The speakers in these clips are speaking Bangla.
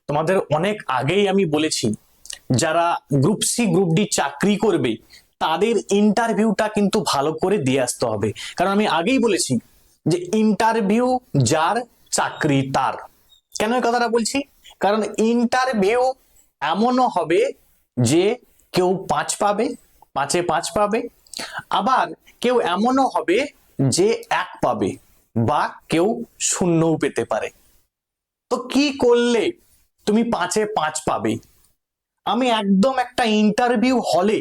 তোমাদের অনেক আগেই আমি বলেছি, যারা গ্রুপ সি গ্রুপ ডি চাকরি করবে তাদের ইন্টারভিউটা কিন্তু ভালো করে দিয়ে আসতে হবে। কারণ আমি আগেই বলেছি যে ইন্টারভিউ যার, চাকরি তার। কেন এই কথাটা বলছি? কারণ ইন্টারভিউ এমনও হবে যে কেউ 5 পাবে, 5-এ 5 পাবে, আবার কেউ এমনও হবে যে 1 পাবে, বা কেউ 0ও পেতে পারে। তো কি করলে তুমি 5-এ 5 পাবে? আমি একদম একটা ইন্টারভিউ হলে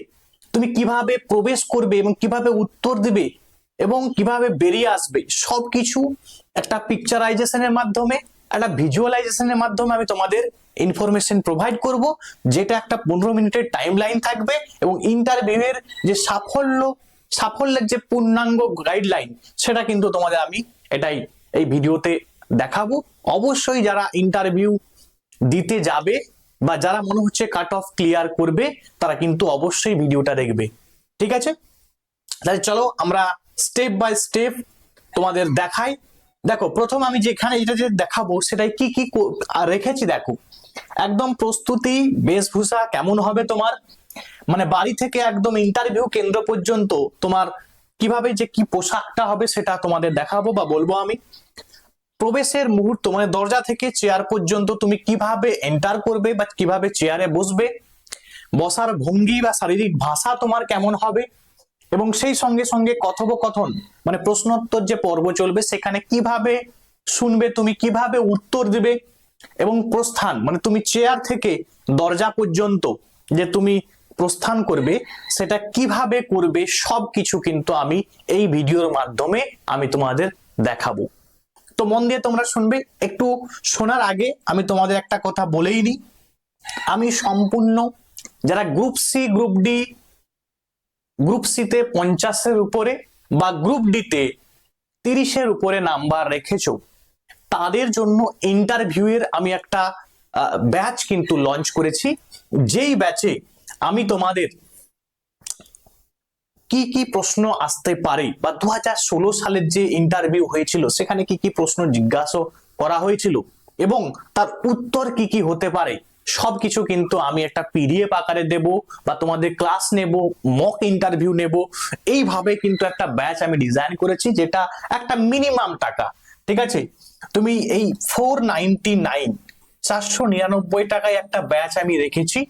তুমি কিভাবে প্রবেশ করবে এবং কিভাবে উত্তর দিবে এবং কিভাবে বেরিয়ে আসবে সবকিছু একটা পিকচারাইজেশনের মাধ্যমে, একটা ভিজুয়ালাইজেশনের মাধ্যমে আমি তোমাদের ইনফরমেশন প্রোভাইড করব, যেটা একটা 15 মিনিটের টাইম লাইন থাকবে এবং ইন্টারভিউয়ের যে সাফল্যের যে পূর্ণাঙ্গ গাইডলাইন সেটা কিন্তু তোমাদের আমি এই ভিডিওতে দেখাবো। অবশ্যই যারা ইন্টারভিউ দিতে যাবে বা যারা মনে হচ্ছে কাট অফ ক্লিয়ার করবে তারা কিন্তু অবশ্যই ভিডিওটা দেখবে। ঠিক আছে, তাহলে চলো আমরা স্টেপ বাই স্টেপ তোমাদের দেখাই। দেখো, প্রথম আমি যেখানে যে দেখাবো সেটাই কি কি রেখেছি দেখো। একদম প্রস্তুতি, বেশভূষা কেমন হবে তোমার, মানে বাড়ি থেকে একদম ইন্টারভিউ কেন্দ্র পর্যন্ত তোমার কিভাবে যে কি পোশাকটা হবে সেটা তোমাদের দেখাবো বা বলবো আমি। প্রবেশের মুহূর্ত মানে দরজা থেকে চেয়ার পর্যন্ত তুমি কিভাবে এন্টার করবে বা কিভাবে চেয়ারে বসবে, বসার ভঙ্গি বা শারীরিক ভাষা তোমার কেমন হবে, এবং সেই সঙ্গে সঙ্গে কথোপকথন মানে প্রশ্নোত্তর যে পর্ব চলবে সেখানে কিভাবে শুনবে তুমি, কিভাবে উত্তর দিবে, এবং প্রস্থান মানে তুমি চেয়ার থেকে দরজা পর্যন্ত যে তুমি প্রস্থান করবে সেটা কিভাবে করবে সবকিছু কিন্তু আমি এই ভিডিওর মাধ্যমে আমি তোমাদের দেখাবো। তো মন দিয়ে তোমরা শুনবে। একটু শোনার আগে আমি তোমাদের একটা কথা বলেই নিই, আমি সম্পূর্ণ যারা group C group D, group সিতে 50-এর উপরে বা গ্রুপ ডিতে 30-এর উপরে নাম্বার রেখেছো তাদের জন্য ইন্টারভিউয়ের আমি একটা ব্যাচ কিন্তু লঞ্চ করেছি, যেই ব্যাচে আমি তোমাদের কি কি প্রশ্ন আসতে পারে বা 2016 সালের যে ইন্টারভিউ হয়েছিল সেখানে কি কি প্রশ্ন জিজ্ঞাসা করা হয়েছিল এবং তার উত্তর কি কি হতে পারে সবকিছু কিন্তু আমি একটা পিডিএফ আকারে দেব বা তোমাদের ক্লাস নেব, মক ইন্টারভিউ নেব। এইভাবে কিন্তু একটা ব্যাচ আমি ডিজাইন করেছি, যেটা একটা মিনিমাম টাকা, ঠিক আছে, তুমি এই 499 টাকায় একটা ব্যাচ আমি রেখেছি।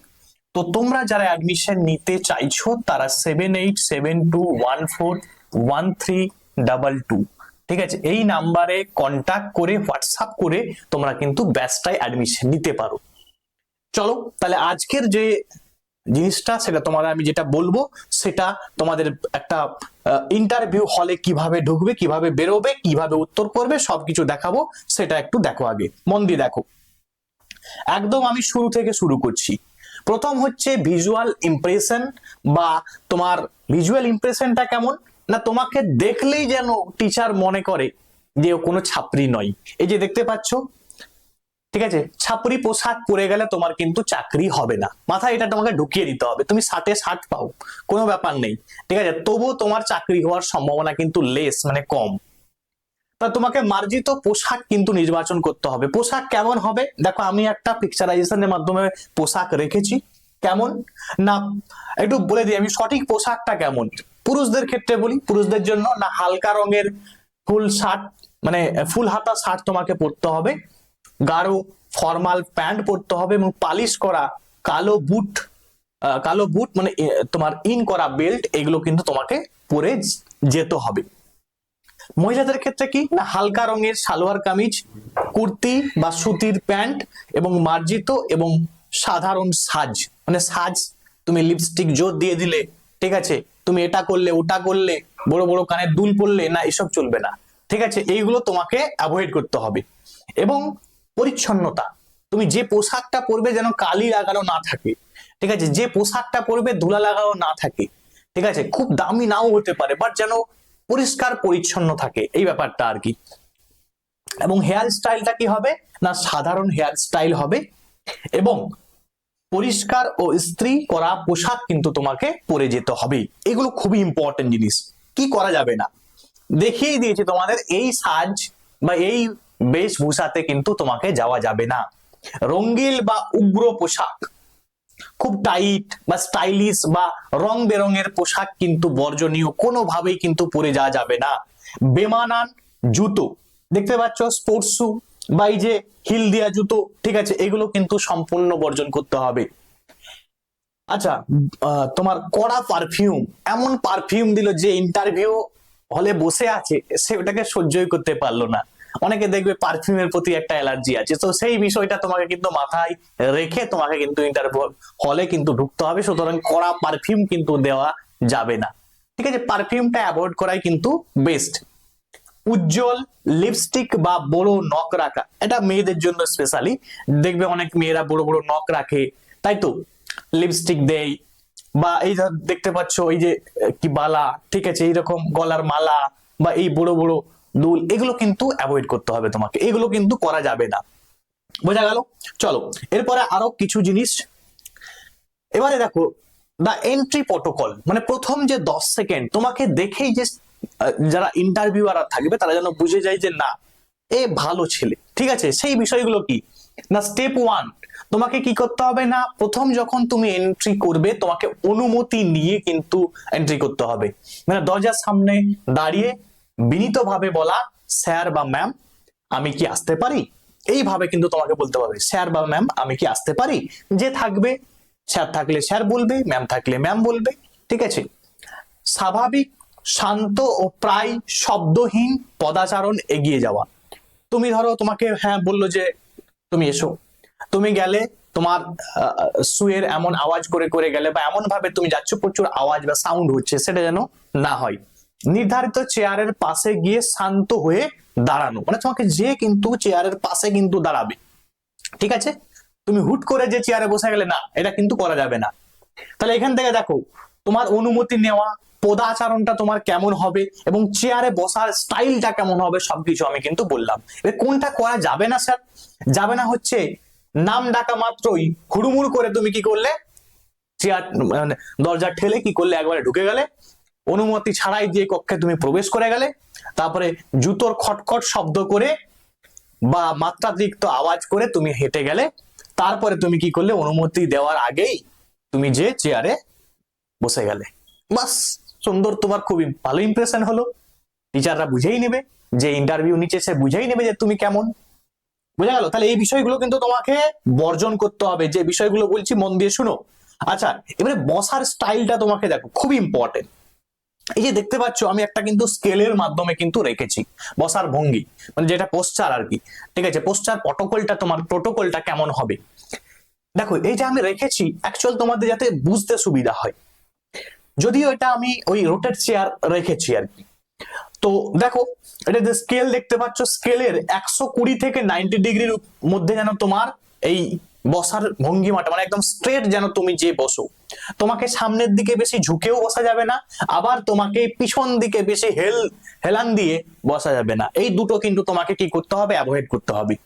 তো তোমরা যারা অ্যাডমিশন নিতে চাইছো তারা 7872141322, ঠিক আছে, এই নাম্বারে কন্টাক্ট করে হোয়াটসঅ্যাপ করে তোমরা কিন্তু ব্যাচটায় অ্যাডমিশন নিতে পারো। চলো তাহলে আজকের যে জিনিসটা সেটা তোমাদের আমি যেটা বলবো সেটা তোমাদের একটা ইন্টারভিউ হলে কিভাবে ঢুকবে, কিভাবে বেরোবে, কিভাবে উত্তর করবে সবকিছু দেখাবো। সেটা একটু দেখো, আগে মন দিয়ে দেখো। একদম আমি শুরু থেকে শুরু করছি। প্রথম হচ্ছে ভিজুয়াল ইমপ্রেশন, বা তোমার ভিজুয়াল ইমপ্রেশনটা কেমন না, তোমাকে দেখলেই যেন টিচার মনে করে যে ও কোনো ছাত্রী নয়। এই যে দেখতে পাচ্ছ, ঠিক আছে, ছাপরি পোশাক পরে গেলে তোমার কিন্তু চাকরি হবে না, মাথায় এটা তোমাকে ঢুকিয়ে দিতে হবে। তুমি 60-এ 60 পাও, কোনো ব্যাপার নেই, ঠিক আছে, তবুও তোমার চাকরি হওয়ার সম্ভাবনা কিন্তু লেস মানে কম। তা তোমাকে মার্জিত পোশাক কিন্তু নির্বাচন করতে হবে। পোশাক কেমন হবে দেখো, আমি একটা পিকচারাইজেশনের মাধ্যমে পোশাক রেখেছি। কেমন না একটু বলে দিই আমি, সঠিক পোশাকটা কেমন। পুরুষদের ক্ষেত্রে বলি, পুরুষদের জন্য না হালকা রঙের ফুল শার্ট মানে ফুল হাতা শার্ট তোমাকে পরতে হবে, গাঢ় ফর্মাল প্যান্ট পরতে হবে এবং পালিশ করা কালো বুট, মানে তোমার ইন করা বেল্ট, এগুলো কিন্তু তোমাকে পরে যেতে হবে। মহিলাদের ক্ষেত্রে কি না হালকা রঙের সালোয়ার কামিজ, কুর্তি বা সুতির প্যান্ট এবং মার্জিত এবং সাধারণ সাজ মানে সাজ, তুমি লিপস্টিক জোর দিয়ে দিলে, ঠিক আছে, তুমি এটা করলে ওটা করলে, বড় বড় কানের দুল পরলে না, এসব চলবে না, ঠিক আছে, এইগুলো তোমাকে অ্যাভয়েড করতে হবে। এবং পরিচ্ছন্নতা, তুমি যে পোশাকটা পরবে যেন কালি লাগানো না থাকে, ঠিক আছে, যে পোশাকটা পরবে ধুলা লাগানো না থাকে, ঠিক আছে, খুব দামি নাও হতে পারে বাট যেন পরিষ্কার পরিচ্ছন্ন থাকে, এই ব্যাপারটা আর কি। এবং হেয়ার স্টাইলটা কি হবে না সাধারণ হেয়ার স্টাইল হবে এবং পরিষ্কার ও ইস্ত্রি করা পোশাক কিন্তু তোমাকে পরে যেতে হবে। এগুলো খুবই ইম্পর্টেন্ট জিনিস। কি করা যাবে না দেখিয়ে দিয়েছি তোমাদের, এই সাজ বা এই বেশভূষাতে কিন্তু তোমাকে যাওয়া যাবে না। রঙ্গিল বা উগ্র পোশাক, খুব টাইট বা স্টাইলিশ বা রং বেরঙের পোশাক কিন্তু বর্জনীয়, কোনোভাবেই কিন্তু পরে যাওয়া যাবে না। বেমানান জুতো, দেখতে পাচ্ছ স্পোর্টস শু বা এই যে হিল দেওয়া জুতো, ঠিক আছে, এগুলো কিন্তু সম্পূর্ণ বর্জন করতে হবে। আচ্ছা, তোমার কড়া পারফিউম, এমন পারফিউম দিল যে ইন্টারভিউ হলে বসে আছে সে ওটাকে সহ্যই করতে পারলো না। অনেকে দেখবে পারফিউমের প্রতি একটা অ্যালার্জি আছে, তো সেই বিষয়টা তোমাকে কিন্তু মাথায় রেখে তোমাকে কিন্তু ইন্টারভিউ হলে কিন্তু ঢুকতে হবে। সুতরাং কড়া পারফিউম কিন্তু দেওয়া যাবে না, ঠিক আছে, পারফিউমটা অ্যাভয়েড করাই কিন্তু বেস্ট। উজ্জ্বল লিপস্টিক বা বড় নখ রাখা, এটা মেয়েদের জন্য স্পেশালি, দেখবে অনেক মেয়েরা বড় বড় নখ রাখে, তাই তো, লিপস্টিক দেয়, বা এই দেখতে পাচ্ছ এই যে কি বালা, ঠিক আছে, এইরকম গলার মালা বা এই বড় বড় দুল, এগুলো কিন্তু অ্যাভয়েড করতে হবে তোমাকে, এগুলো কিন্তু করা যাবে না। বোঝা গেল? চলো এরপরে আরো কিছু জিনিস। এবারে দেখো দা এন্ট্রি প্রটোকল, মানে প্রথম যে 10 সেকেন্ড তোমাকে দেখেই যে যারা ইন্টারভিউয়ার থাকবে তারা যেন বুঝে যায় যে না এ ভালো ছেলে, ঠিক আছে, সেই বিষয়গুলো কি না। স্টেপ 1, তোমাকে কি করতে হবে না, প্রথম যখন তুমি এন্ট্রি করবে তোমাকে অনুমতি নিয়ে কিন্তু এন্ট্রি করতে হবে। মানে দরজার সামনে দাঁড়িয়ে বিনীতভাবে বলা, স্যার বা ম্যাম আমি কি আসতে পারি, এইভাবে কিন্তু তোমাকে বলতে হবে, স্যার বা ম্যাম আমি কি আসতে পারি। যে থাকবে, স্যার থাকলে স্যার বলবে, ম্যাম থাকলে ম্যাম বলবে, ঠিক আছে। স্বাভাবিক, শান্ত ও প্রায় শব্দহীন পদাচারণ এগিয়ে যাওয়া। তুমি ধরো তোমাকে হ্যাঁ বললো যে তুমি এসো, তুমি গেলে, তোমার সুয়ের এমন আওয়াজ করে করে গেলে বা এমন ভাবে তুমি যাচ্ছ প্রচুর আওয়াজ বা সাউন্ড হচ্ছে, সেটা যেন না হয়। নির্ধারিত চেয়ারের পাশে গিয়ে শান্ত হয়ে দাঁড়ানো, মানে তোমাকে যে কিন্তু চেয়ারের পাশে কিন্তু দাঁড়াবে, ঠিক আছে। তুমি হুট করে যে চেয়ারে বসে গেলে না, এটা কিন্তু করা যাবে না। তাহলে এখান থেকে দেখো তোমার অনুমতি নেওয়া, পদাচারণটা তোমার কেমন হবে এবং চেয়ারে বসার স্টাইলটা কেমন হবে, সবকিছু আমি কিন্তু বললাম। এবার কোনটা করা যাবে না স্যার? যাবে না হচ্ছে নাম ডাকা মাত্রই হুড়ুমুড় করে তুমি কি করলে, চেয়ার মানে দরজা ঠেলে কি করলে একবারে ঢুকে গেলে, অনুমতি ছাড়াই যে কক্ষে তুমি প্রবেশ করে গেলে, তারপরে জুতোর খটখট শব্দ করে বা মাত্রাতিরিক্ত আওয়াজ করে তুমি হেঁটে গেলে, তারপরে তুমি কি করলে, অনুমতি দেওয়ার আগেই তুমি যে চেয়ারে বসে গেলে, বাস, সুন্দর, তোমার খুবই ভালো ইমপ্রেশন হলো। টিচাররা বুঝেই নেবে, যে ইন্টারভিউ নিচ্ছে সে বুঝেই নেবে যে তুমি কেমন। বোঝা গেল? তাহলে এই বিষয়গুলো কিন্তু তোমাকে বর্জন করতে হবে, যে বিষয়গুলো বলছি মন দিয়ে শুনো। আচ্ছা, এবারে বসার স্টাইলটা তোমাকে দেখো খুব ইম্পর্টেন্ট। এই যে দেখতে পাচ্ছ আমি একটা কিন্তু স্কেলের মাধ্যমে কিন্তু রেখেছি বসার ভঙ্গি, মানে যেটা পোস্টার আর কি, ঠিক আছে, পোস্টার প্রটোকলটা, তোমার প্রটোকলটা কেমন হবে দেখো, এই যে আমি রেখেছি অ্যাকচুয়াল তোমাদের যাতে বুঝতে সুবিধা হয়, যদিও এটা আমি ওই রোটেট চেয়ার রেখেছি আর কি। তো দেখো এটা যে স্কেল দেখতে পাচ্ছ, স্কেলের 120 থেকে 90 ডিগ্রির মধ্যে যেন তোমার এই বসার ভঙ্গিমাটা, মানে একদম স্ট্রেট যেন তুমি যে বসো, তোমাকে সামনের দিকে বেশি ঝুঁকেও বসা যাবে না, আবার তোমাকে পিছন দিকে বেশি হেলান দিয়ে বসা যাবে না। এই দুটো কিন্তু তোমাকে কি করতে হবে, অ্যাভয়েড করতে হবে।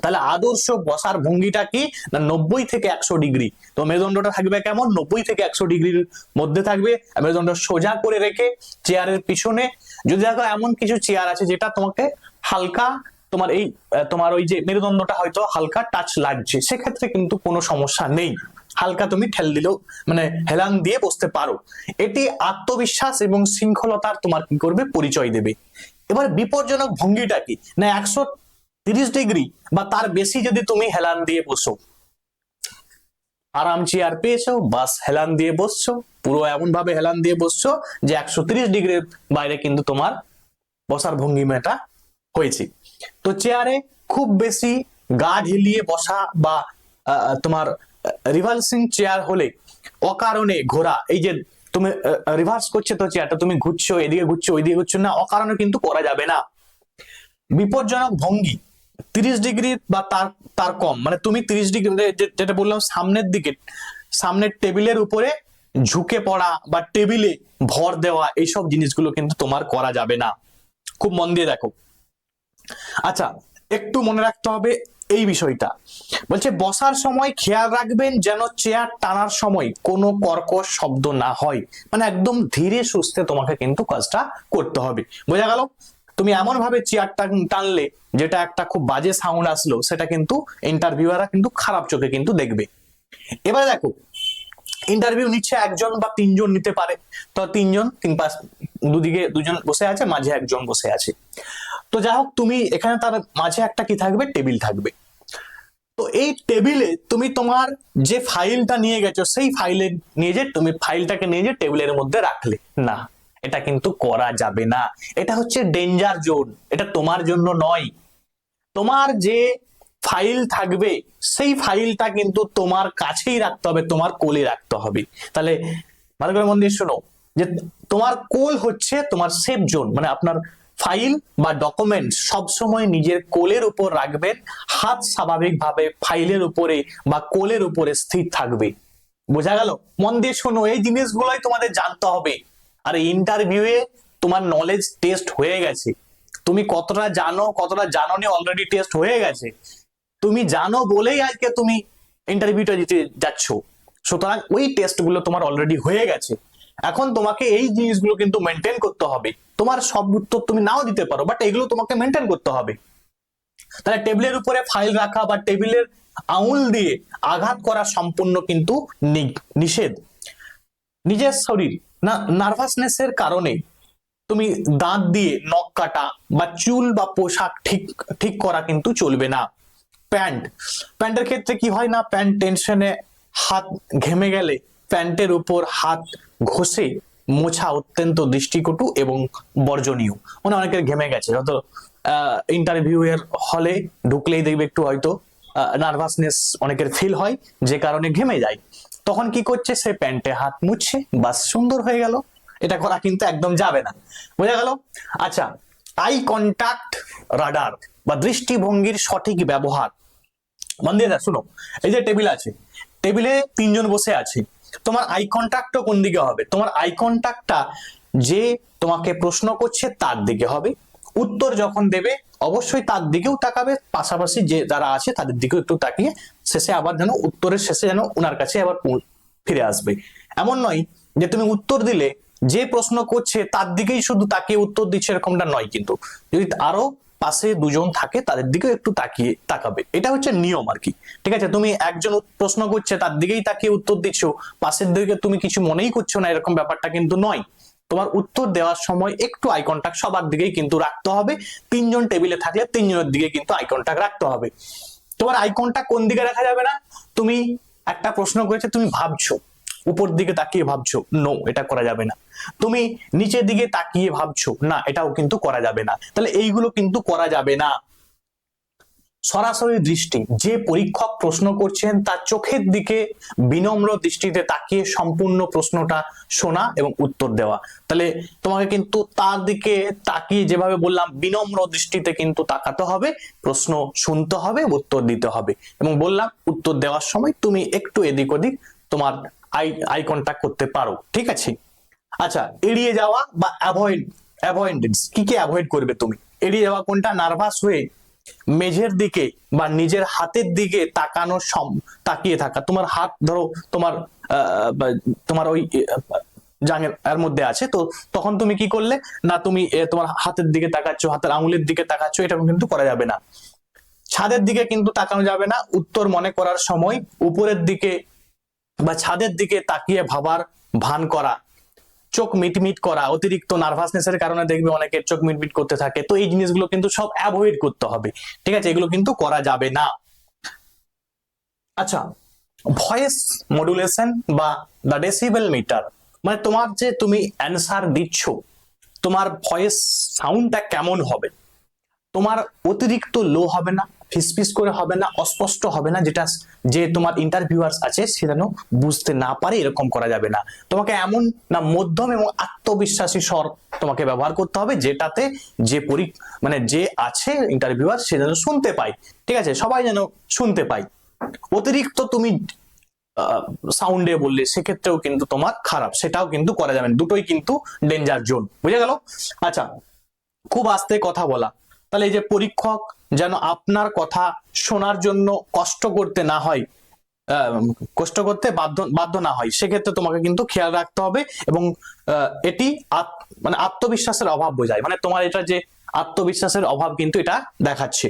তাহলে আদর্শ বসার ভঙ্গিটা কি না, 90 থেকে 100 ডিগ্রি। তো মেরুদণ্ডটা থাকবে কেমন, 90 থেকে 100 ডিগ্রির মধ্যে থাকবে। মেরুদণ্ড সোজা করে রেখে চেয়ারের পিছনে, যদি দেখো এমন কিছু চেয়ার আছে যেটা তোমাকে হালকা, তোমার এই তোমার ওই যে মেরুদণ্ডটা হয়তো হালকা টাচ লাগছে, সেক্ষেত্রে কিন্তু কোনো সমস্যা নেই, হালকা তুমি ঠেল দিলেও, মানে হেলান দিয়ে বসতে পারো। এটি আত্মবিশ্বাস এবং শৃঙ্খলতার তোমার কি করবে, পরিচয় দেবে। এবার বিপজ্জনক ভঙ্গিটা কি না, 130 ডিগ্রি বা তার বেশি যদি তুমি হেলান দিয়ে বসো, আরাম চেয়ার পেয়েছো, বাস হেলান দিয়ে বসছো, পুরো এমন ভাবে হেলান দিয়ে বসছো যে 130 ডিগ্রির বাইরে কিন্তু তোমার বসার ভঙ্গিমাটা হয়েছে। তো চেয়ারে খুব বেশি গা ঢিলিয়ে বসা বা তোমার রিভার্সিং চেয়ার হলে, অকারণে ঘোরা, এই যে তুমি রিভার্স করছে তো চেয়ারটা, তুমি ঘুরছো, এদিকে ঘুরছো ওইদিকে ঘুরছো না, অকারণে কিন্তু করা যাবে না। বিপজ্জনক ভঙ্গি 30 ডিগ্রি বা তার তার কম, মানে তুমি 30 ডিগ্রি যেটা বললাম সামনের দিকে, সামনের টেবিলের উপরে ঝুঁকে পড়া বা টেবিলে ভর দেওয়া, এইসব জিনিসগুলো কিন্তু তোমার করা যাবে না। খুব মন দিয়ে দেখো। আচ্ছা, একটু মনে রাখতে হবে এই বিষয়টা, বলছে বসার সময় খেয়াল রাখবেন যেন চেয়ার টানার সময় কোনো কর্কশ শব্দ না হয়, মানে একদম ধীরে সুস্থে তোমাকে কিন্তু কাজটা করতে হবে। বোঝা গেল? তুমি এমন ভাবে চেয়ারটা টানলে যেটা একটা খুব বাজে সাউন্ড আসলো, সেটা কিন্তু ইন্টারভিউয়াররা কিন্তু খারাপ চোখে কিন্তু দেখবে। এবারে দেখো, ইন্টারভিউ নিচ্ছে একজন বা তিনজন নিতে পারে, তো তিনজন তিন পাশ দুদিকে দুজন বসে আছে, মাঝে একজন বসে আছে। তো যাই হোক, তুমি এখানে তার মাঝে একটা কি থাকবে, টেবিল থাকবে। তো এই টেবিলে তুমি তোমার যে ফাইলটা নিয়ে গেছো, সেই ফাইলে নিয়ে যে তুমি ফাইলটাকে নিয়ে যে টেবিলের মধ্যে রাখলে না, এটা কিন্তু করা যাবে না। এটা হচ্ছে ডেঞ্জার জোন, এটা তোমার জন্য নয়। তোমার যে ফাইল থাকবে সেই ফাইলটা কিন্তু তোমার কাছেই রাখতে হবে, তোমার কোলে রাখতে হবে। তাহলে ভালো করে মন দিয়ে শোনো, যে তোমার কোল হচ্ছে তোমার সেফ জোন, মানে আপনার ফাইল বা ডকুমেন্ট সবসময় নিজের কোলের উপর রাখবেন, হাত স্বাভাবিকভাবে ফাইলের উপরে বা কোলের উপরে স্থির থাকবে। বোঝা গেল? মন দিয়ে শোনো, এই জিনিসগুলোই তোমাদের জানতে হবে। আর ইন্টারভিউয়ে তোমার নলেজ টেস্ট হয়ে গেছে, তুমি কতটা জানো কতটা জানোনি অলরেডি টেস্ট হয়ে গেছে। তুমি জানো বলেই আজকে তুমি ইন্টারভিউটা দিতে যাচ্ছ, সুতরাং ওই টেস্ট গুলো তোমার অলরেডি হয়ে গেছে। এখন তোমাকে এই জিনিসগুলো কিন্তু মেনটেন করতে হবে। তোমার সব উত্তর তুমি নাও দিতে পারো, বাট এগুলো তোমাকে মেনটেন করতে হবে। তাহলে টেবিলের উপরে ফাইল রাখা বা টেবিলের আঙুল দিয়ে আঘাত করা সম্পূর্ণ কিন্তু নিষেধ। নিজের শরীর না নার্ভাসনেসের কারণে তুমি দাঁত দিয়ে নখ কাটা বা চুল বা পোশাক ঠিক ঠিক করা কিন্তু চলবে না। প্যান্টের ক্ষেত্রে কি হয় না, প্যান্ট টেনশনে হাত ঘেমে গেলে প্যান্টের উপর হাত ঘষে মোছা অত্যন্ত দৃষ্টিকটু এবং বর্জনীয়। মানে অনেকের ঘেমে গেছে, যত ইন্টারভিউ এর হলে ঢুকলেই দেখবে একটু হয়তো নার্ভাসনেস অনেকের ফিল হয়, যে কারণে ঘেমে যায়। তখন কি করছে, সে প্যান্টে হাত মুছছে, বাস সুন্দর হয়ে গেল। এটা করা কিন্তু একদম যাবে না। বোঝা গেল? আচ্ছা, আই কন্টাক্ট রাডার বা দৃষ্টিভঙ্গির সঠিক ব্যবহার। মন দিয়ে শুনো, এই যে টেবিল আছে, টেবিলে তিনজন বসে আছে, তোমার আই কন্টাক্টও কোন দিকে হবে? তোমার আই কন্টাক্টটা যে তোমাকে প্রশ্ন করছে তার দিকে হবে। উত্তর যখন দেবে অবশ্যই তার দিকেও তাকাবে, পাশাপাশি যে যারা আছে তাদের দিকেও একটু তাকিয়ে শেষে আবার যেন উত্তরের শেষে যেন ওনার কাছে আবার ফিরে আসবে। এমন নয় যে তুমি উত্তর দিলে যে প্রশ্ন করছে তার দিকেই শুধু তাকিয়ে উত্তর দিচ্ছে, এরকমটা নয়। কিন্তু যদি আরো পাশে দুজন থাকে তাদের দিকেও একটু তাকাবে, এটা হচ্ছে নিয়ম আর কি। ঠিক আছে, তুমি একজন প্রশ্ন করছে তার দিকেই তাকিয়ে উত্তর দিচ্ছ, পাশের দিকে তুমি কিছু মনেই করছো না, এরকম ব্যাপারটা কিন্তু নয়। তোমার উত্তর দেওয়ার সময় একটু আই কন্টাক্ট সবার দিকেই কিন্তু রাখতে হবে। তিনজন টেবিলে থাকলে তিনজনের দিকে কিন্তু আই কন্টাক্ট রাখতে হবে। তোমার আই কন্টাক্ট কোন দিকে রাখা যাবে না, তুমি একটা প্রশ্ন করেছে তুমি ভাবছো, উপর দিকে তাকিয়ে ভাবছো, নো, এটা করা যাবে না। তুমি নিচের দিকে তাকিয়ে ভাবছো, না, এটাও কিন্তু করা যাবে না। তাহলে এইগুলো কিন্তু করা যাবে না। সরাসরি দৃষ্টি, যে পরীক্ষক প্রশ্ন করছেন তার চোখের দিকে বিনম্র দৃষ্টিতে তাকিয়ে সম্পূর্ণ প্রশ্নটা শোনা এবং উত্তর দেওয়া। তাহলে তোমাকে কিন্তু তার দিকে তাকিয়ে, যেভাবে বললাম, বিনম্র দৃষ্টিতে কিন্তু তাকাতে হবে, প্রশ্ন শুনতে হবে, উত্তর দিতে হবে। এবং বললাম উত্তর দেওয়ার সময় তুমি একটু এদিক ওদিক তোমার আই কন্টাক্ট করতে পারো। ঠিক আছে? আচ্ছা, এড়িয়ে যাওয়া বা অ্যাভয়েডেন্স, কি কি অ্যাভয়েড করবে তুমি? এড়িয়ে যাওয়া কোনটা? নার্ভাস হয়ে মেঝের দিকে বা নিজের হাতের দিকে তাকিয়ে থাকা। তোমার হাত ধরো তোমার তোমার ওই জাঙের এর মধ্যে আছে, তো তখন তুমি কি করলে না, তুমি তোমার হাতের দিকে তাকাচ্ছ, হাতের আঙুলের দিকে তাকাচ্ছ, এটা কিন্তু করা যাবে না। ছাদের দিকে কিন্তু তাকানো যাবে না। উত্তর মনে করার সময় উপরের দিকে বা ছাদের দিকে তাকিয়ে ভাবার ভান করা, চোখ মিটমিট করা, অতিরিক্ত নার্ভাসনেসের কারণে দেখবে অনেকের চোখ মিটমিট করতে থাকে। তো এই জিনিসগুলো কিন্তু সব অ্যাভয়েড করতে হবে। ঠিক আছে, এগুলো কিন্তু করা যাবে না। আচ্ছা, ভয়েস মডুলেশন বা দ্য ডেসিবেল মিটার, মানে তোমার যে তুমি অ্যান্সার দিচ্ছ, তোমার ভয়েস সাউন্ডটা কেমন হবে? তোমার অতিরিক্ত লো হবে না, ফিসফিস করে হবে না, অস্পষ্ট হবে না, যেটা যে তোমার ইন্টারভিউয়ার্স আছে সে যেন বুঝতে না পারে, এরকম করা যাবে না। তোমাকে এমন না মধ্যম এবং আত্মবিশ্বাসী স্বর তোমাকে ব্যবহার করতে হবে, যেটাতে যে মানে যে আছে ইন্টারভিউয়ার সে যেন শুনতে পায়। ঠিক আছে, সবাই যেন শুনতে পায়। অতিরিক্ত তুমি সাউন্ডে বললে সেক্ষেত্রেও কিন্তু তোমার খারাপ, সেটাও কিন্তু করা যাবে না। দুটোই কিন্তু ডেঞ্জার জোন। বুঝে গেল? আচ্ছা, খুব আস্তে কথা বলা, তাহলে এই যে পরীক্ষক যেন আপনার কথা শোনার জন্য কষ্ট করতে না হয়, কষ্ট করতে বাধ্য না হয়, সেক্ষেত্রে তোমাকে কিন্তু খেয়াল রাখতে হবে। এবং এটি মানে আত্মবিশ্বাসের অভাব বোঝায়, মানে তোমার এটা যে আত্মবিশ্বাসের অভাব কিন্তু এটা দেখাচ্ছে।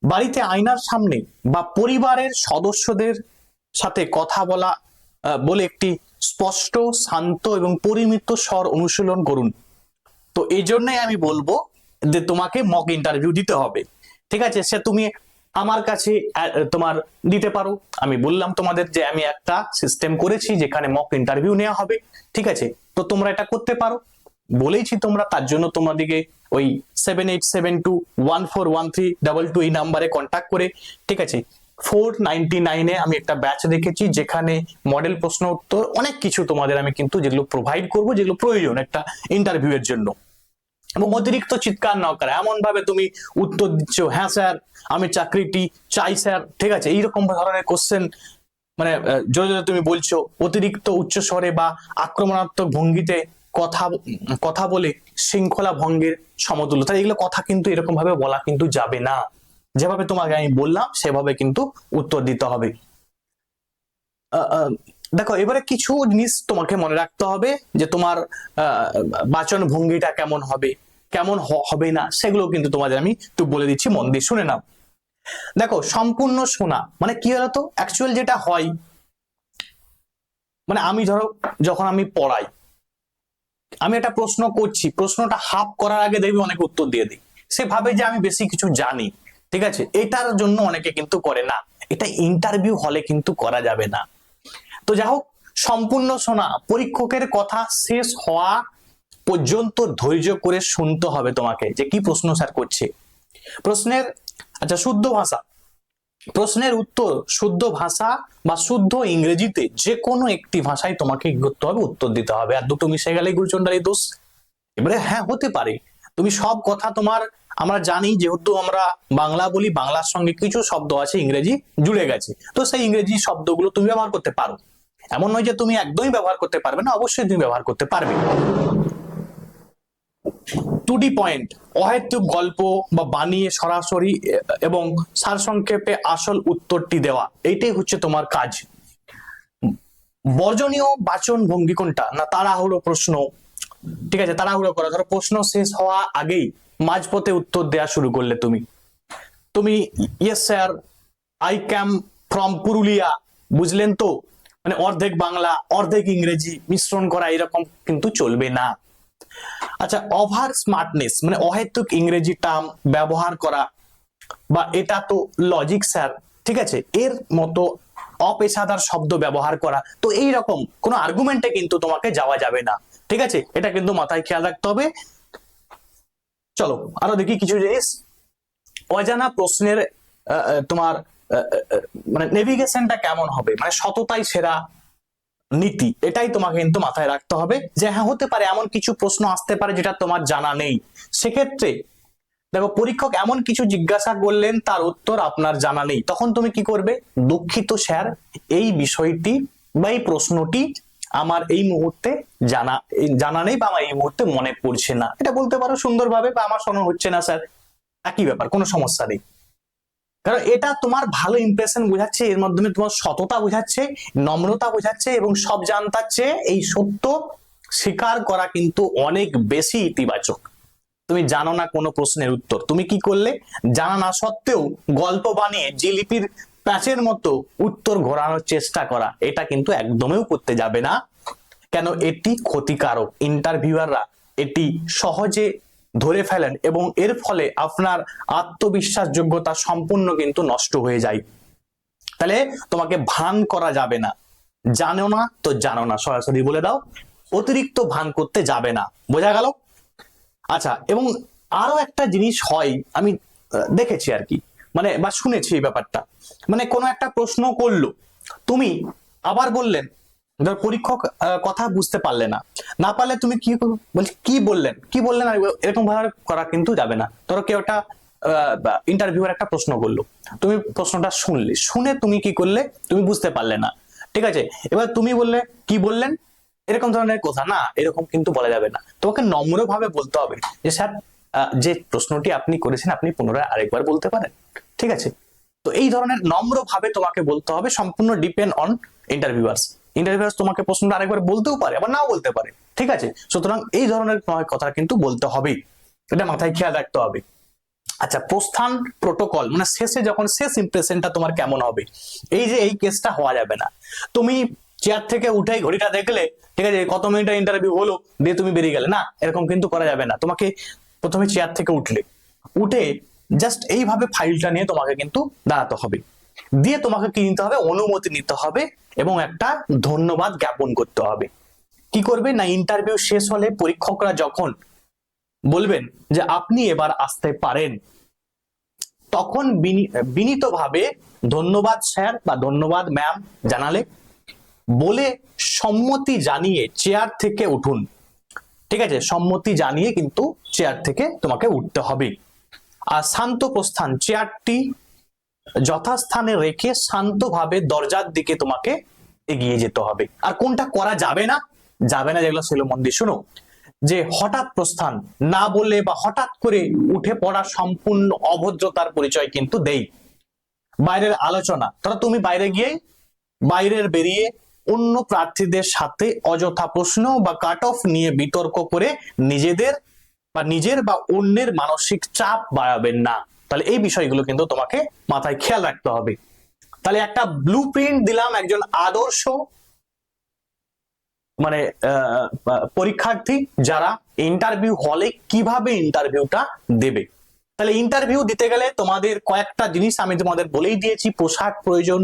বাড়িতে আয়নার সামনে বা পরিবারের সদস্যদের সাথে কথা বলে একটি স্পষ্ট, শান্ত এবং পরিমিত স্বর অনুশীলন করুন। তো এই জন্যই আমি বলবো যে তোমাকে মক ইন্টারভিউ দিতে হবে, ঠিক আছে? সে তুমি আমার কাছে তোমার দিতে পারো, আমি বললাম তোমাদের যে আমি একটা সিস্টেম করেছি যেখানে মক ইন্টারভিউ নেওয়া হবে, ঠিক আছে? তো তোমরা এটা করতে পারো, বলেইছি তোমরা, তার জন্য তোমাদেরকে ওই 7872141322 এই নাম্বারে কন্ট্যাক্ট করে, ঠিক আছে, 499 আমি একটা ব্যাচ রেখেছি যেখানে মডেল প্রশ্ন উত্তর অনেক কিছু তোমাদের আমি কিন্তু যেগুলো প্রোভাইড করবো, যেগুলো প্রয়োজন একটা ইন্টারভিউ এর জন্য। এবং অতিরিক্ত চিৎকার না করে এমন ভাবে তুমি উত্তর দিচ্ছ, হ্যাঁ স্যার আমি চাকরিটি চাই স্যার, ঠিক আছে, এইরকম ধরনের কোশ্চেন মানে জোরে জোরে তুমি বলছো, অতিরিক্ত উচ্চ স্বরে বা আক্রমণাত্মক ভঙ্গিতে কথা বলে শৃঙ্খলা ভঙ্গের সমতুল্য, তাই এগুলো কথা কিন্তু এরকম ভাবে বলা কিন্তু যাবে না। যেভাবে তোমাকে আমি বললাম সেভাবে কিন্তু উত্তর দিতে হবে। দেখো এবারে কিছু জিনিস তোমাকে মনে রাখতে হবে যে তোমার বাচন ভঙ্গিটা কেমন হবে, কেমন হবে না, সেগুলো কিন্তু তোমাদের আমি একটু বলে দিচ্ছি, মন দিয়ে শুনে নাও। দেখো সম্পূর্ণ শোনা মানে কি হলো, অ্যাকচুয়াল যেটা হয়, মানে আমি ধরো যখন আমি পড়াই, আমি একটা প্রশ্ন করছি, প্রশ্নটা হাফ করার আগে দেখবি অনেকে উত্তর দিয়ে দিই, সে ভাবে যে আমি বেশি কিছু জানি, ঠিক আছে? এটার জন্য অনেকে কিন্তু করে না, এটা ইন্টারভিউ হলে কিন্তু করা যাবে না। তো যাই হোক, সম্পূর্ণ শোনা, পরীক্ষকের কথা শেষ হওয়া পর্যন্ত ধৈর্য করে শুনতে হবে তোমাকে যে কি প্রশ্ন স্যার করছে। প্রশ্নের আচ্ছা শুদ্ধ ভাষা, প্রশ্নের উত্তর শুদ্ধ ভাষা বা শুদ্ধ ইংরেজিতে যে কোনো একটি ভাষায় তোমাকে কি করতে হবে, উত্তর দিতে হবে। আর দুটো মিশে গেলে গুলচন্ডারি দোষ। এবারে হ্যাঁ হতে পারে তুমি সব কথা তোমার, আমরা জানি যেহেতু আমরা বাংলা বলি, বাংলার সঙ্গে কিছু শব্দ আছে ইংরেজি জুড়ে গেছে, তো সেই ইংরেজি শব্দগুলো তুমি ব্যবহার করতে পারো, এমন নয় যে তুমি একদমই ব্যবহার করতে পারবে না, অবশ্যই তুমি ব্যবহার করতে পারবে। টু ডি পয়েন্ট, অহেতুক গল্প বা বানিয়ে সরাসরি এবং সারসংক্ষেপে আসল উত্তরটি দেওয়া, এইটাই হচ্ছে তোমার কাজ। বর্জনীয় বাচন ভঙ্গি কোনটা না, তাড়াহুড়ো প্রশ্ন, ঠিক আছে, তাড়াহুড়ো করা, ধরো প্রশ্ন শেষ হওয়া আগেই মাঝপথে উত্তর দেওয়া শুরু করলে তুমি yes sir I came from Purulia, বুঝলেন তো, মানে অর্ধেক বাংলা অর্ধেক ইংরেজি মিশ্রণ করা, এরকম কিন্তু চলবে না। আচ্ছা ওভার স্মার্টনেস মানে অহেতুক ইংরেজি টার্ম ব্যবহার করা, বা এটা তো লজিক স্যার, ঠিক আছে, এর মতো অপেশাদার শব্দ ব্যবহার করা, তো এইরকম কোনো আর্গুমেন্টে কিন্তু তোমাকে যাওয়া যাবে না, ঠিক আছে, এটা কিন্তু মাথায় খেয়াল রাখতে হবে। চলো আরো দেখি কিছু জিনিস। অজানা প্রশ্নের তোমার মানে নেভিগেশনটা কেমন হবে, মানে সততাই সেরা নীতি, এটাই তোমাকে কিন্তু মাথায় রাখতে হবে যে হ্যাঁ হতে পারে এমন কিছু প্রশ্ন আসতে পারে যেটা তোমার জানা নেই, সেক্ষেত্রে দেখো পরীক্ষক এমন কিছু জিজ্ঞাসা করলেন তার উত্তর আপনার জানা নেই, তখন তুমি কি করবে, দুঃখিত স্যার এই বিষয়টি বা এই প্রশ্নটি আমার এই মুহূর্তে জানা নেই বা আমার এই মুহূর্তে মনে পড়ছে না, এটা বলতে পারো সুন্দরভাবে, বা আমার শোনা হচ্ছে না স্যার, একই ব্যাপার, কোনো সমস্যা নেই। কারণ এটা তোমার ভালো ইমপ্রেশন বোঝাচ্ছে, এর মাধ্যমে তোমার সততা বোঝাচ্ছে, নম্রতা বোঝাচ্ছে, এবং সব জানতার চেয়ে এই সত্য স্বীকার করা কিন্তু অনেক বেশি ইতিবাচক। তুমি জানো না কোনো প্রশ্নের উত্তর, তুমি কি করলে, জানা না সত্ত্বেও গল্প বানিয়ে জিলিপির প্যাচের মতো উত্তর ঘোরানোর চেষ্টা করা, এটা কিন্তু একদমই করতে যাবে না। কেন, এটি ক্ষতিকারক, ইন্টারভিউয়াররা এটি সহজে ধরে ফেলেন এবং এর ফলে আপনার আত্মবিশ্বাস যোগ্যতা সম্পূর্ণ কিন্তু নষ্ট হয়ে যায়। তাহলে তোমাকে ভান করা যাবে না, জানো না তো জানো না, সরাসরি বলে দাও, অতিরিক্ত ভান করতে যাবে না, বোঝা গেল? আচ্ছা, এবং আরো একটা জিনিস হয়, আমি দেখেছি আর কি, মানে বা শুনেছি এই ব্যাপারটা, মানে কোনো একটা প্রশ্ন করলো, তুমি আবার বললেন, ধর পরীক্ষক কথা বুঝতে পারলে না, না পারলে তুমি কি বলছি কি বললেন আর এরকম ভাবে করা কিন্তু যাবে না। ধরো কেউ একটা ইন্টারভিউর একটা প্রশ্ন করলো, তুমি প্রশ্নটা শুনে তুমি কি করলে, তুমি বুঝতে পারলে না, ঠিক আছে, এবার তুমি বললে কি বললেন, এরকম ধরনের কথা না, এরকম কিন্তু বলা যাবে না, তোমাকে নম্র ভাবে বলতে হবে যে স্যার যে প্রশ্নটি আপনি করেছেন আপনি পুনরায় আরেকবার বলতে পারেন, ঠিক আছে। তো এই ধরনের নম্র ভাবে তোমাকে বলতে হবে, সম্পূর্ণ ডিপেন্ড অন ইন্টারভিউয়ার্স। তোমাকে প্রশ্নটা আরেকবার বলতেও পারে আবার নাও বলতে পারে, ঠিক আছে, সুতরাং এই ধরনের কথা কিন্তু বলতে হবে। এটা মাথায় খেয়াল রাখতে হবে। আচ্ছা, প্রস্থান প্রোটোকল মানে শেষে যখন শেষ ইমপ্রেশনটা তোমার কেমন হবে, এই যে এই কেসটা হওয়া যাবে না। তুমি চেয়ার থেকে উঠেই ঘড়িটা দেখলে, ঠিক আছে, কত মিনিটের ইন্টারভিউ হলো, দিয়ে তুমি বেরিয়ে গেলে, না, এরকম কিন্তু করা যাবে না। তোমাকে প্রথমে চেয়ার থেকে উঠে জাস্ট এইভাবে ফাইলটা নিয়ে তোমাকে কিন্তু দাঁড়াতে হবে, দিয়ে তোমাকে কি নিতে হবে, অনুমতি নিতে হবে এবং একটা ধন্যবাদ জ্ঞাপন করতে হবে। কি করবে না, ইন্টারভিউ শেষ হলে পরীক্ষকরা যখন বলবেন যে আপনি এবার আসতে পারেন, তখন বিনীতভাবে ধন্যবাদ স্যার বা ধন্যবাদ ম্যাম জানালে বলে সম্মতি জানিয়ে চেয়ার থেকে উঠুন। ঠিক আছে, সম্মতি জানিয়ে কিন্তু চেয়ার থেকে তোমাকে উঠতে হবে। আর শান্ত প্রস্থান, চেয়ারটি যথাস্থানে রেখে শান্তভাবে দরজার দিকে তোমাকে এগিয়ে যেতে হবে। আর কোনটা করা যাবে না, যেগুলো ছিল মন দিয়ে শোনো, যে হঠাৎ প্রস্থান না বললে বা হঠাৎ করে উঠে পড়া সম্পূর্ণ অভদ্রতার পরিচয় কিন্তু দেই। বাইরের আলোচনা, তারা তুমি বাইরের বেরিয়ে অন্য প্রার্থীদের সাথে অযথা প্রশ্ন বা কাট অফ নিয়ে বিতর্ক করে নিজের বা অন্যের মানসিক চাপ বাড়াবেন না। তাহলে এই বিষয়গুলো কিন্তু তোমাকে মাথায় খেয়াল রাখতে হবে। তাহলে একটা ব্লু প্রিন্ট দিলাম একজন আদর্শ মানে পরীক্ষার্থী যারা ইন্টারভিউ হলে কিভাবে ইন্টারভিউটা দেবে। তাহলে ইন্টারভিউ দিতে গেলে তোমাদের কয়েকটা জিনিস আমি তোমাদের বলেই দিয়েছি। পোশাক প্রয়োজন,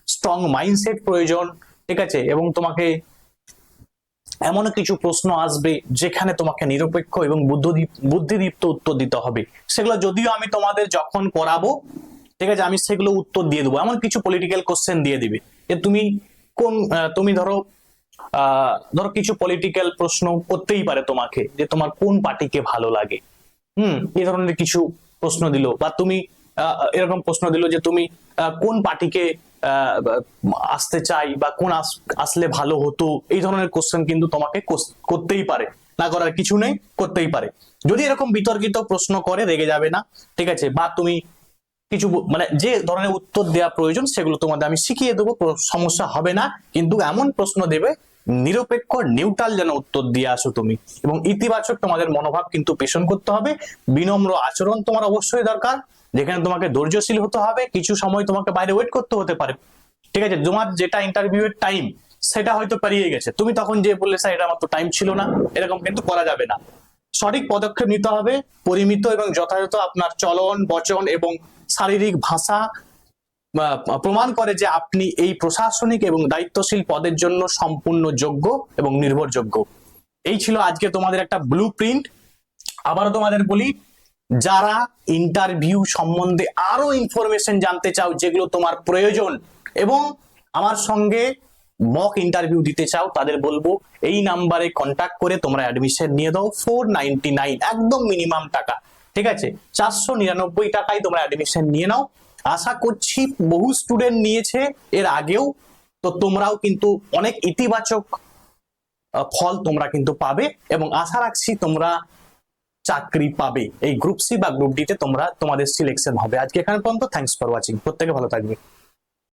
স্ট্রং মাইন্ডসেট প্রয়োজন, ঠিক আছে, এবং তোমাকে এমন কিছু প্রশ্ন আসবে যেখানে তোমাকে নিরপেক্ষ এবং বুদ্ধিদীপ্ত উত্তর দিতে হবে। সেগুলো যদিও আমি তোমাদের যখন করাবো, ঠিক আছে, আমি সেগুলো উত্তর দিয়ে দেবো। এমন কিছু পলিটিক্যাল কোশ্চেন দিয়ে দিবে যে তুমি ধরো কিছু পলিটিক্যাল প্রশ্ন করতেই পারে তোমাকে, যে তোমার কোন পার্টিকে ভালো লাগে, এই ধরনের কিছু প্রশ্ন দিল, বা তুমি এরকম প্রশ্ন দিল যে তুমি কোন পার্টিকে আসতে চাই বা কোন আসলে ভালো হতো। এই ধরনের কোশ্চেন কিন্তু তোমাকে করতেই পারে, না করার কিছু নেই, করতেই পারে। যদি এরকম বিতর্কিত প্রশ্ন করে রেগে যাবে না, ঠিক আছে, বা তুমি কিছু মানে যে ধরনের উত্তর দেওয়া প্রয়োজন সেগুলো তোমাদের আমি শিখিয়ে দেবো, সমস্যা হবে না। কিন্তু এমন প্রশ্ন দেবে নিরপেক্ষ নিউট্রাল যেন উত্তর দিয়ে আসো তুমি, এবং ইতিবাচক তোমাদের মনোভাব কিন্তু পেশন করতে হবে। বিনম্র আচরণ তোমার অবশ্যই দরকার, যেখানে তোমাকে ধৈর্যশীল হতে হবে। কিছু সময় তোমাকে বাইরে ওয়েট করতে হতে পারে, ঠিক আছে, তোমার যেটা ইন্টারভিউ এর টাইম সেটা হয়তো পেরিয়ে গেছে, তুমি তখন যে বললে স্যার এটা আমার তো টাইম ছিল না, এরকম কিন্তু করা যাবে না। সঠিক পদক্ষেপ নিতে হবে, পরিমিত এবং যথাযথ আপনার চলন বচন এবং শারীরিক ভাষা প্রমাণ করে যে আপনি এই প্রশাসনিক এবং দায়িত্বশীল পদের জন্য সম্পূর্ণ যোগ্য এবং নির্ভরযোগ্য। এই ছিল আজকে তোমাদের একটা ব্লু প্রিন্ট। আবারও তোমাদের বলি, যারা ইন্টারভিউ সম্বন্ধে আরো ইনফরমেশন জানতে চাও, যেগুলো তোমার প্রয়োজন, এবং আমার সঙ্গে মক ইন্টারভিউ দিতে চাও, তাদের বলবো এই নাম্বারে কন্ট্যাক্ট করে তোমরা অ্যাডমিশন নিয়ে দাও। 499 একদম মিনিমাম টাকা, ঠিক আছে, 499 টাকায় তোমরা অ্যাডমিশন নিয়ে নাও। আশা করছি বহু স্টুডেন্ট নিয়েছে এর আগেও, তো তোমরাও কিন্তু অনেক ইতিবাচক ফল তোমরা কিন্তু পাবে, এবং আশা রাখছি তোমরা চাকরি পাবে। এই গ্রুপ সি বা গ্রুপ ডি তে তোমাদের সিলেকশন হবে। আজকে এখানে পর্যন্ত, থ্যাঙ্কস ফর ওয়াচিং, প্রত্যেকে ভালো থাকবে।